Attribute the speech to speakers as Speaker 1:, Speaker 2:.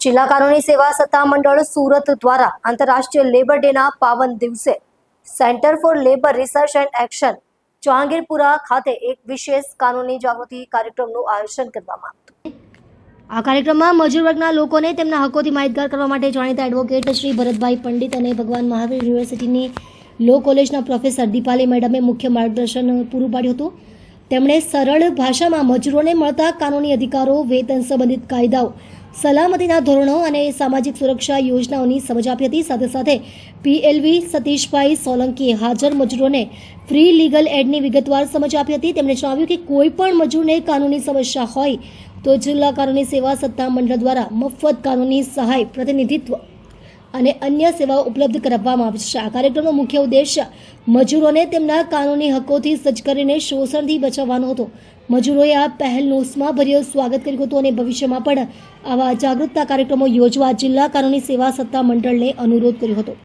Speaker 1: જિલ્લા કાનૂની સેવા સત્તા મંડળ સુરત દ્વારા આંતરરાષ્ટ્રીય લેબર ડેના પાવન દિવસે centre for labour research and action Jahangirpura ખાતે એક વિશેષ કાનૂની જાગૃતિ કાર્યક્રમનું આયોજન કરવામાં આવ્યું. આ કાર્યક્રમમાં મજૂર વર્ગના લોકોને તેમના હકોથી માહિતગાર કરવા માટે જાણીતા એડવોકેટ શ્રી ભરતભાઈ પંડિત અને ભગવાન મહાવીર યુનિવર્સિટીની લો કોલેજના પ્રોફેસર દીપાલી મેડમે મુખ્ય માર્ગદર્શન પૂરું પાડ્યું હતું. તેમણે સરળ ભાષામાં મજૂરોને મળતા કાનૂની અધિકારો, વેતન સંબંધિત કાયદાઓ, સલામતીના ધોરણો અને સામાજિક સુરક્ષા યોજનાઓની સમજ આપી હતી. સાથે સાથે PLV સતીશભાઈ સોલંકીએ હાજર મજૂરોને ફ્રી લીગલ એડની વિગતવાર સમજ આપી હતી. તેમણે જણાવ્યું કે કોઈ પણ મજૂરને કાનૂની સમસ્યા હોય તો જિલ્લા કાનૂની સેવા સત્તા મંડળ દ્વારા મફત કાનૂની સહાય, પ્રતિનિધિત્વ અને અન્ય સેવાઓ ઉપલબ્ધ કરાવવામાં આવે છે. આ કાર્યક્રમનો મુખ્ય ઉદ્દેશ્ય મજૂરોને તેમના કાનૂની હકોથી સજ્જ કરીને શોષણથી બચાવવાનો હતો. મજૂરોએ આ પહેલનું ઉષ્માભર્યું સ્વાગત કર્યું હતું અને ભવિષ્યમાં પણ આવા જાગૃતતા કાર્યક્રમો યોજવા જિલ્લા કાનૂની સેવા સત્તા મંડળને અનુરોધ કર્યો હતો.